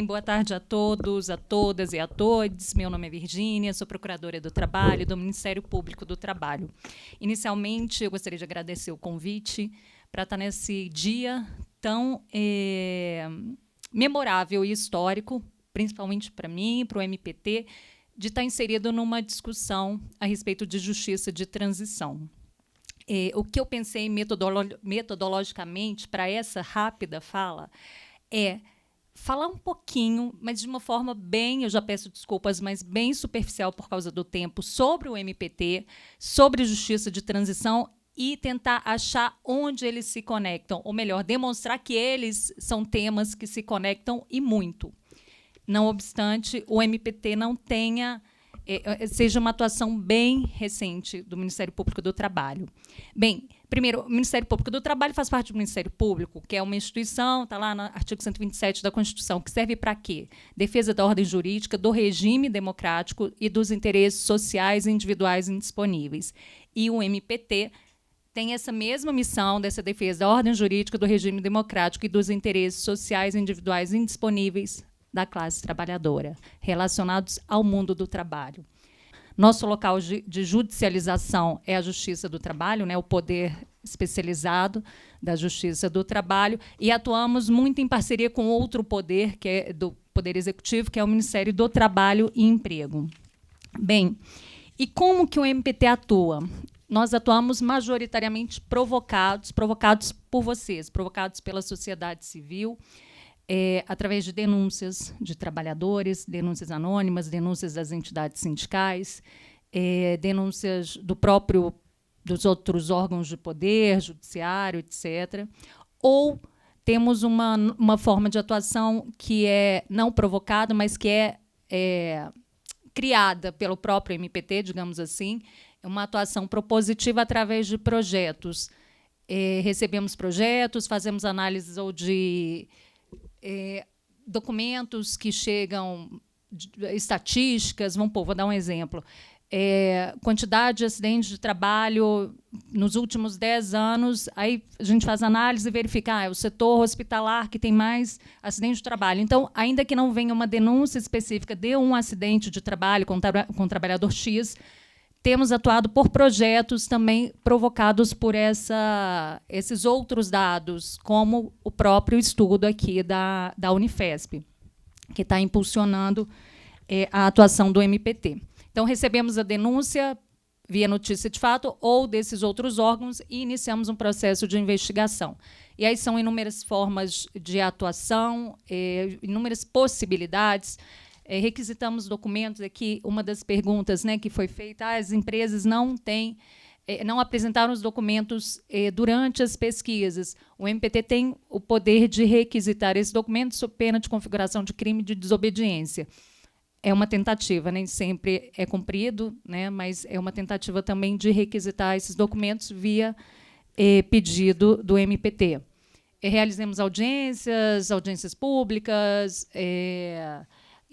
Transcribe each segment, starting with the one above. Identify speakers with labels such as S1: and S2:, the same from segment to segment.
S1: bem? Boa tarde a todos, a todas e a todos. Meu nome é Virgínia, sou procuradora do Trabalho do Ministério Público do Trabalho. Inicialmente, eu gostaria de agradecer o convite para estar nesse dia tão memorável e histórico, principalmente para mim, para o MPT, de estar inserido numa discussão a respeito de justiça de transição. O que eu pensei metodologicamente para essa rápida fala é falar um pouquinho, mas de uma forma bem, eu já peço desculpas, mas bem superficial por causa do tempo, sobre o MPT, sobre justiça de transição e tentar achar onde eles se conectam, ou melhor, demonstrar que eles são temas que se conectam e muito. Não obstante, o MPT não tenha seja uma atuação bem recente do Ministério Público do Trabalho. Bem, primeiro, o Ministério Público do Trabalho faz parte do Ministério Público, que é uma instituição, está lá no artigo 127 da Constituição, que serve para quê? Defesa da ordem jurídica, do regime democrático e dos interesses sociais e individuais indisponíveis. E o MPT tem essa mesma missão dessa defesa da ordem jurídica, do regime democrático e dos interesses sociais e individuais indisponíveis da classe trabalhadora, relacionados ao mundo do trabalho. Nosso local de judicialização é a Justiça do Trabalho, né, o poder especializado da Justiça do Trabalho, e atuamos muito em parceria com outro poder, que é do Poder Executivo, que é o Ministério do Trabalho e Emprego. Bem, e como que o MPT atua? Nós atuamos majoritariamente provocados por vocês, provocados pela sociedade civil, através de denúncias de trabalhadores, denúncias anônimas, denúncias das entidades sindicais, denúncias dos outros órgãos de poder, judiciário, etc. Ou temos uma forma de atuação que é não provocada, mas que é criada pelo próprio MPT, digamos assim, uma atuação propositiva através de projetos. Recebemos projetos, fazemos análises ou de documentos que chegam, estatísticas, vou dar um exemplo. Quantidade de acidentes de trabalho nos últimos 10 anos, aí a gente faz análise e verifica, é o setor hospitalar que tem mais acidentes de trabalho. Então, ainda que não venha uma denúncia específica de um acidente de trabalho com trabalhador X, temos atuado por projetos também provocados por esses outros dados, como o próprio estudo aqui da Unifesp, que está impulsionando a atuação do MPT. Então, recebemos a denúncia via notícia de fato ou desses outros órgãos e iniciamos um processo de investigação. E aí são inúmeras formas de atuação, inúmeras possibilidades. Requisitamos documentos aqui, uma das perguntas, né, que foi feita, as empresas não apresentaram os documentos durante as pesquisas. O MPT tem o poder de requisitar esses documentos sob pena de configuração de crime de desobediência. É uma tentativa, nem sempre é cumprido, né, mas é uma tentativa também de requisitar esses documentos via pedido do MPT. Realizamos audiências públicas,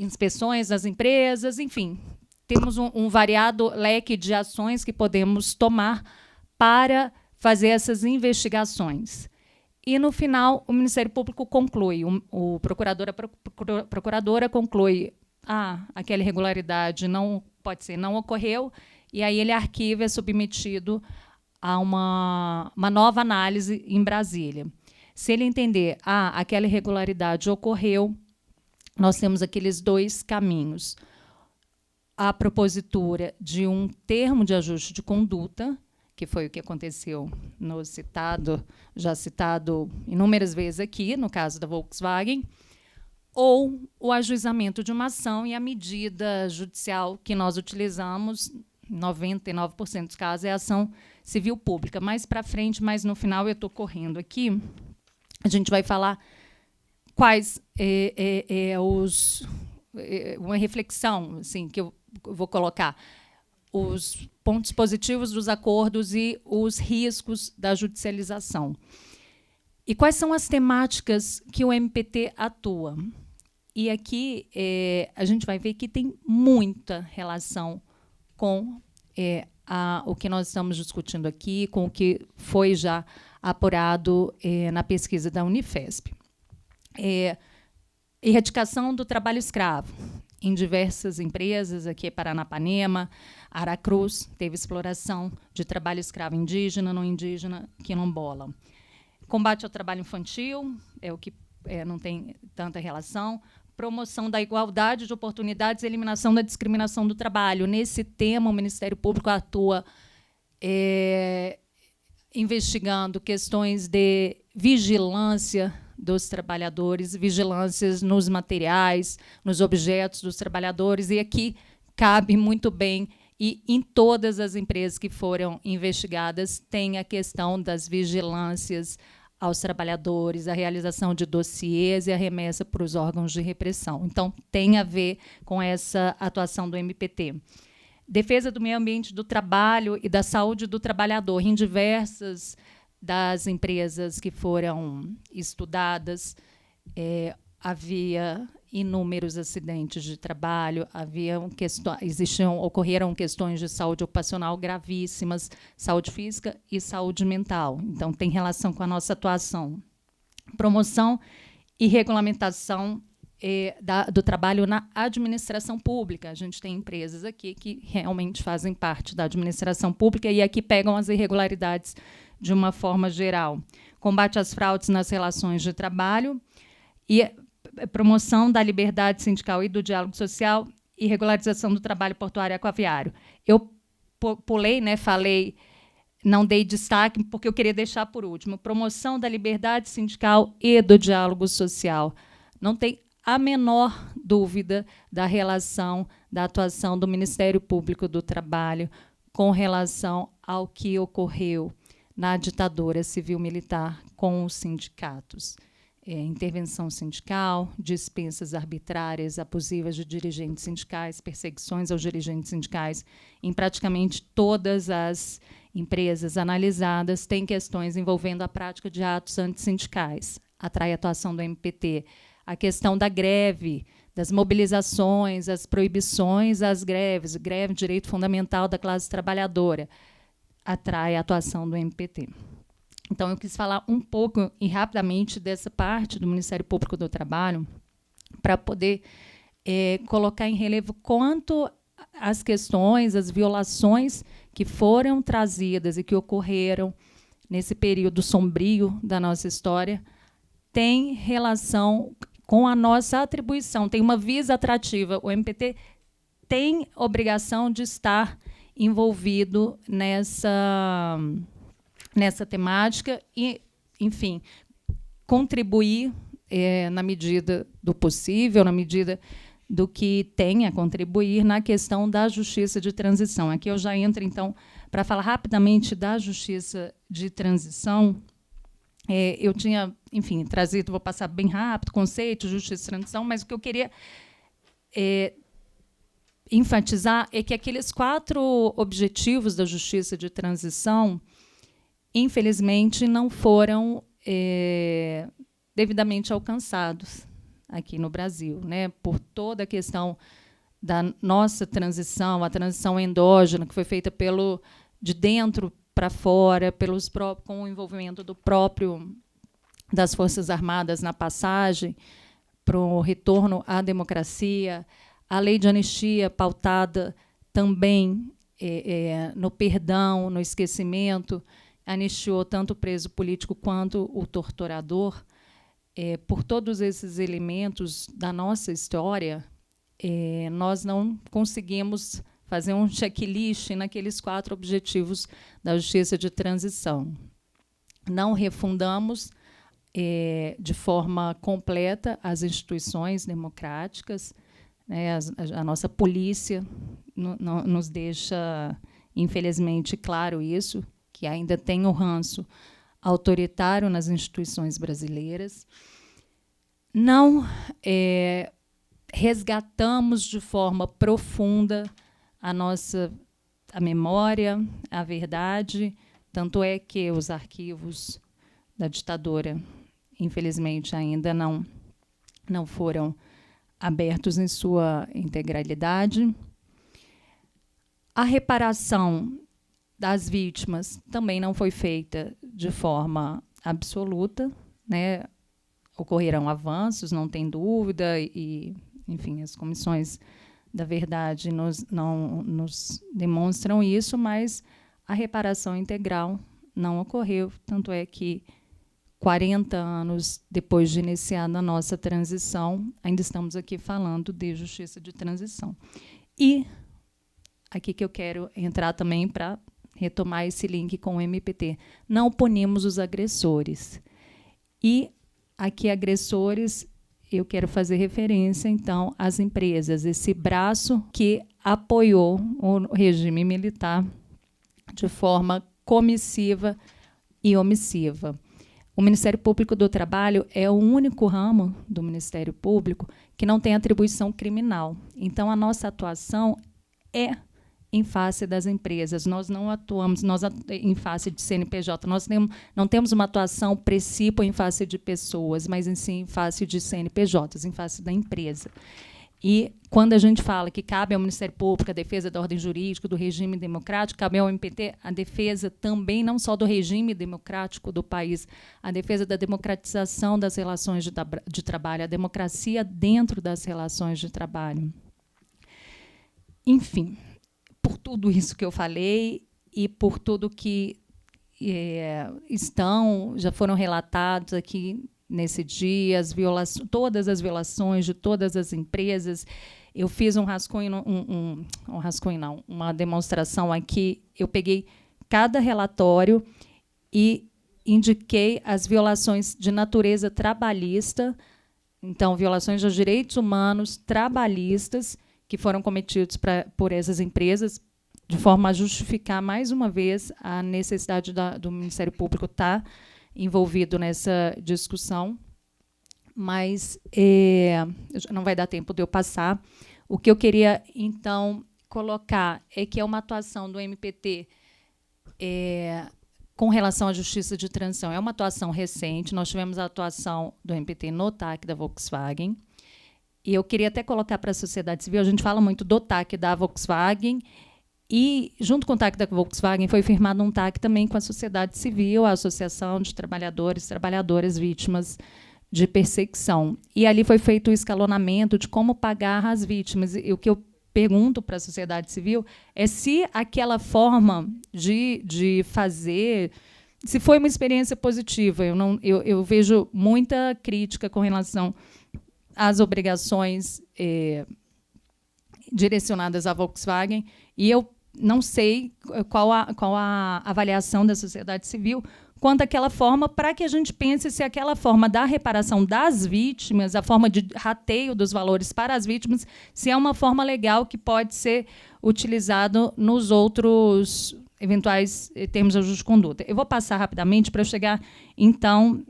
S1: inspeções das empresas, enfim, temos um variado leque de ações que podemos tomar para fazer essas investigações. E, no final, o Ministério Público conclui, a procuradora conclui, aquela irregularidade não ocorreu, e aí ele arquiva, é submetido a uma nova análise em Brasília. Se ele entender, aquela irregularidade ocorreu, nós temos aqueles dois caminhos. A propositura de um termo de ajuste de conduta, que foi o que aconteceu já citado inúmeras vezes aqui, no caso da Volkswagen, ou o ajuizamento de uma ação e a medida judicial que nós utilizamos, 99% dos casos, é a ação civil pública. Mais para frente, mas no final, eu estou correndo aqui, a gente vai falar quais uma reflexão assim, que eu vou colocar, os pontos positivos dos acordos e os riscos da judicialização. E quais são as temáticas que o MPT atua? E aqui a gente vai ver que tem muita relação com o que nós estamos discutindo aqui, com o que foi já apurado na pesquisa da Unifesp. Erradicação do trabalho escravo. Em diversas empresas, aqui Paranapanema, Aracruz, teve exploração de trabalho escravo indígena, não indígena, quilombola. Combate ao trabalho infantil, é o que não tem tanta relação. Promoção da igualdade de oportunidades e eliminação da discriminação do trabalho. Nesse tema, o Ministério Público atua investigando questões de vigilância dos trabalhadores, vigilâncias nos materiais, nos objetos dos trabalhadores, e aqui cabe muito bem, e em todas as empresas que foram investigadas, tem a questão das vigilâncias aos trabalhadores, a realização de dossiês e a remessa para os órgãos de repressão. Então, tem a ver com essa atuação do MPT. Defesa do meio ambiente do trabalho e da saúde do trabalhador. Em diversas das empresas que foram estudadas, havia inúmeros acidentes de trabalho, ocorreram questões de saúde ocupacional gravíssimas, saúde física e saúde mental. Então, tem relação com a nossa atuação. Promoção e regulamentação do trabalho na administração pública. A gente tem empresas aqui que realmente fazem parte da administração pública e aqui pegam as irregularidades de uma forma geral. Combate às fraudes nas relações de trabalho e promoção da liberdade sindical e do diálogo social e regularização do trabalho portuário e aquaviário. Eu pulei, falei, não dei destaque, porque eu queria deixar por último. Promoção da liberdade sindical e do diálogo social. Não tem a menor dúvida da relação, da atuação do Ministério Público do Trabalho com relação ao que ocorreu na ditadura civil-militar com os sindicatos. Intervenção sindical, dispensas arbitrárias, abusivas de dirigentes sindicais, perseguições aos dirigentes sindicais. Em praticamente todas as empresas analisadas, tem questões envolvendo a prática de atos antissindicais. Atrai a atuação do MPT. A questão da greve, das mobilizações, as proibições às greves, greve, direito fundamental da classe trabalhadora, atrai a atuação do MPT. Então, eu quis falar um pouco e rapidamente dessa parte do Ministério Público do Trabalho para poder colocar em relevo quanto as questões, as violações que foram trazidas e que ocorreram nesse período sombrio da nossa história têm relação com a nossa atribuição, tem uma visa atrativa. O MPT tem obrigação de estar envolvido nessa temática e, enfim, contribuir na medida do possível, na medida do que tem a contribuir na questão da justiça de transição. Aqui eu já entro, então, para falar rapidamente da justiça de transição. Eu tinha, enfim, trazido, vou passar bem rápido, conceito, justiça de transição, mas o que eu queria enfatizar é que aqueles 4 objetivos da justiça de transição, infelizmente, não foram devidamente alcançados aqui no Brasil, por toda a questão da nossa transição, a transição endógena, que foi feita de dentro para fora, com o envolvimento das Forças Armadas na passagem para o retorno à democracia, a lei de anistia pautada também no perdão, no esquecimento, anistiou tanto o preso político quanto o torturador. Por todos esses elementos da nossa história, nós não conseguimos fazer um checklist naqueles 4 objetivos da justiça de transição. Não refundamos de forma completa as instituições democráticas, a nossa polícia nos deixa, infelizmente, claro isso, que ainda tem o ranço autoritário nas instituições brasileiras. Não resgatamos de forma profunda a memória, a verdade, tanto é que os arquivos da ditadura, infelizmente, ainda não foram abertos em sua integralidade. A reparação das vítimas também não foi feita de forma absoluta, ocorrerão avanços, não tem dúvida, e, enfim, as comissões da verdade nos demonstram isso, mas a reparação integral não ocorreu, tanto é que 40 anos depois de iniciada a nossa transição, ainda estamos aqui falando de justiça de transição. E aqui que eu quero entrar também para retomar esse link com o MPT. Não punimos os agressores. E aqui, agressores, eu quero fazer referência, então, às empresas, esse braço que apoiou o regime militar de forma comissiva e omissiva. O Ministério Público do Trabalho é o único ramo do Ministério Público que não tem atribuição criminal. Então, a nossa atuação é em face das empresas. Nós não atuamos em face de CNPJ. Nós não temos uma atuação precípua em face de pessoas, mas em face de CNPJs, em face da empresa. E, quando a gente fala que cabe ao Ministério Público a defesa da ordem jurídica, do regime democrático, cabe ao MPT a defesa também, não só do regime democrático do país, a defesa da democratização das relações de trabalho, a democracia dentro das relações de trabalho. Enfim, por tudo isso que eu falei e por tudo que já foram relatados aqui nesse dia, todas as violações de todas as empresas. Eu fiz um rascunho, uma demonstração aqui. Eu peguei cada relatório e indiquei as violações de natureza trabalhista, então, violações dos direitos humanos trabalhistas que foram cometidos por essas empresas, de forma a justificar, mais uma vez, a necessidade do Ministério Público estar envolvido nessa discussão, mas não vai dar tempo de eu passar. O que eu queria, então, colocar é que é uma atuação do MPT com relação à justiça de transição. É uma atuação recente. Nós tivemos a atuação do MPT no TAC da Volkswagen, e eu queria até colocar para a sociedade civil, a gente fala muito do TAC da Volkswagen, e, junto com o TAC da Volkswagen, foi firmado um TAC também com a sociedade civil, a Associação de Trabalhadores e Trabalhadoras Vítimas de Perseguição. E ali foi feito o escalonamento de como pagar as vítimas. E o que eu pergunto para a sociedade civil é se aquela forma de fazer, se foi uma experiência positiva. Eu vejo muita crítica com relação às obrigações direcionadas à Volkswagen, e eu não sei qual a avaliação da sociedade civil quanto àquela forma, para que a gente pense se aquela forma da reparação das vítimas, a forma de rateio dos valores para as vítimas, se é uma forma legal que pode ser utilizado nos outros eventuais termos de ajuste de conduta. Eu vou passar rapidamente para chegar, então,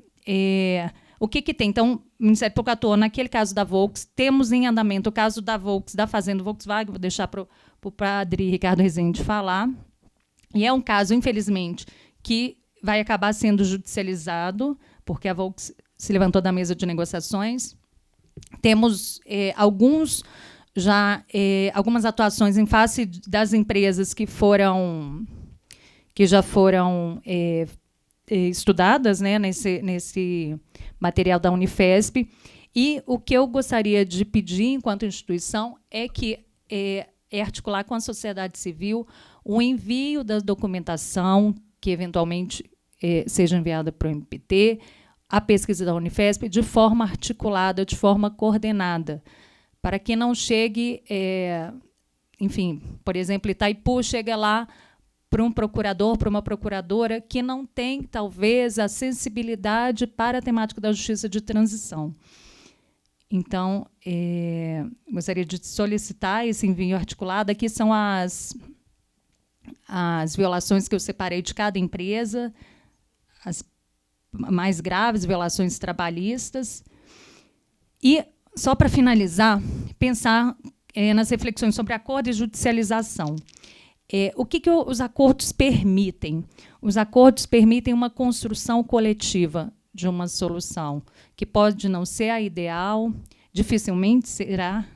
S1: o que tem. Então, o Ministério Público atuou naquele caso da Volks, temos em andamento o caso da Volks, da Fazenda Volkswagen, vou deixar para o padre Ricardo Rezende falar, e é um caso, infelizmente, que vai acabar sendo judicializado, porque a Volks se levantou da mesa de negociações. Temos algumas atuações em face das empresas que já foram estudadas, né, nesse material da Unifesp. E o que eu gostaria de pedir, enquanto instituição, é que articular com a sociedade civil o envio da documentação que, eventualmente, seja enviada para o MPT, a pesquisa da Unifesp, de forma articulada, de forma coordenada, para que não chegue, enfim, por exemplo, Itaipu chega lá para um procurador, para uma procuradora que não tem, talvez, a sensibilidade para a temática da justiça de transição. Então, gostaria de solicitar esse envio articulado. Aqui são as violações que eu separei de cada empresa, as mais graves violações trabalhistas. E, só para finalizar, pensar nas reflexões sobre acordo e judicialização. O que os acordos permitem? Os acordos permitem uma construção coletiva de uma solução, que pode não ser a ideal, dificilmente será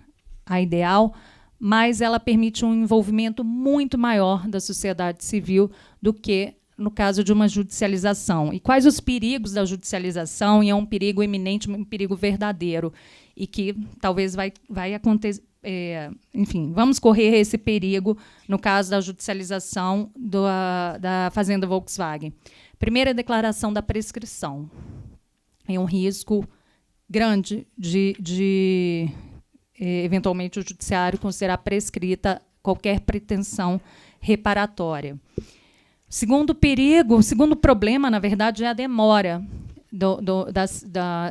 S1: a ideal, mas ela permite um envolvimento muito maior da sociedade civil do que no caso de uma judicialização. E quais os perigos da judicialização, e é um perigo eminente, um perigo verdadeiro, e que talvez vai acontecer. Enfim, vamos correr esse perigo no caso da judicialização da Fazenda Volkswagen. Primeira declaração da prescrição. É um risco grande de eventualmente, o judiciário considerar prescrita qualquer pretensão reparatória. Segundo perigo, o segundo problema, na verdade, é a demora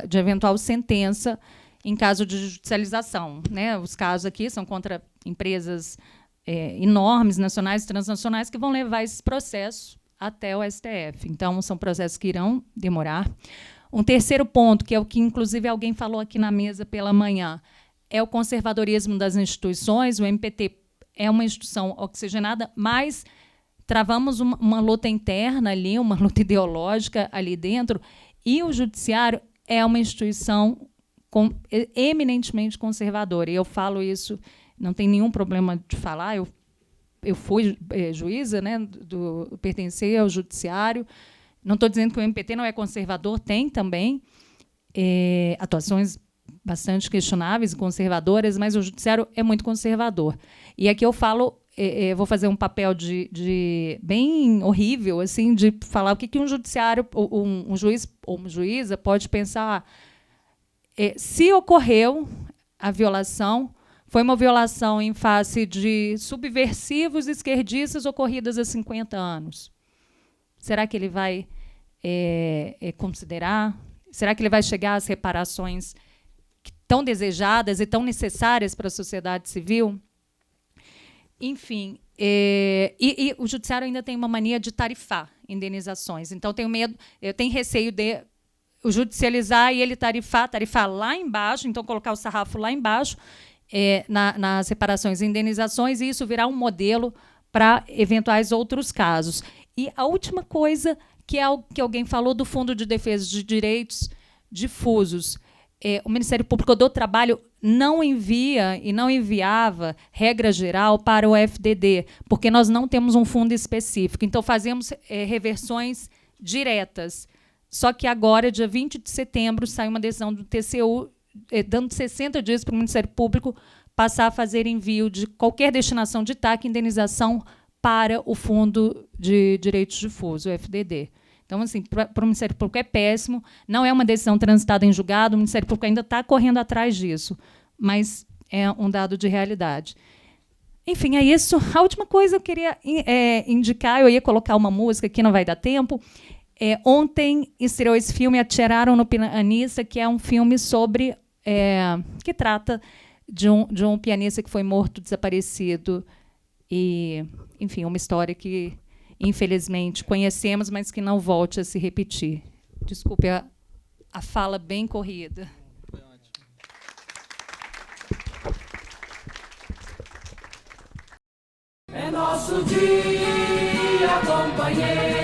S1: de eventual sentença em caso de judicialização, né? Os casos aqui são contra empresas enormes, nacionais e transnacionais, que vão levar esses processos até o STF. Então, são processos que irão demorar. Um terceiro ponto, que é o que, inclusive, alguém falou aqui na mesa pela manhã, é o conservadorismo das instituições. O MPT é uma instituição oxigenada, mas travamos uma luta interna ali, uma luta ideológica ali dentro, e o judiciário é uma instituição eminentemente conservadora. E eu falo isso, não tem nenhum problema de falar, eu fui juíza, né, pertencer ao judiciário. Não estou dizendo que o MPT não é conservador, tem também atuações bastante questionáveis e conservadoras, mas o judiciário é muito conservador. E aqui eu falo, vou fazer um papel de bem horrível, assim, de falar o que um judiciário, um juiz ou uma juíza pode pensar. Se ocorreu a violação, foi uma violação em face de subversivos esquerdistas ocorridas há 50 anos. Será que ele vai considerar? Será que ele vai chegar às reparações tão desejadas e tão necessárias para a sociedade civil? Enfim, e o judiciário ainda tem uma mania de tarifar indenizações. Então, eu tenho receio de o judicializar e ele tarifar lá embaixo, então colocar o sarrafo lá embaixo, nas reparações e indenizações, e isso virar um modelo para eventuais outros casos. E a última coisa, que é algo que alguém falou do Fundo de Defesa de Direitos Difusos. O Ministério Público do Trabalho não envia e não enviava regra geral para o FDD, porque nós não temos um fundo específico. Então, fazemos reversões diretas. Só que agora, dia 20 de setembro, sai uma decisão do TCU, dando 60 dias para o Ministério Público passar a fazer envio de qualquer destinação de TAC, indenização, para o Fundo de Direitos Difusos, o FDD. Então, assim, para o Ministério Público é péssimo, não é uma decisão transitada em julgado, o Ministério Público ainda está correndo atrás disso, mas é um dado de realidade. Enfim, é isso. A última coisa eu queria indicar, eu ia colocar uma música, que não vai dar tempo. Ontem estreou esse filme, Atiraram no Pianista, que é um filme sobre que trata de um pianista que foi morto, desaparecido. E, enfim, uma história que, infelizmente, conhecemos, mas que não volte a se repetir. Desculpe a fala bem corrida.
S2: Foi ótimo. É nosso dia, companheiro.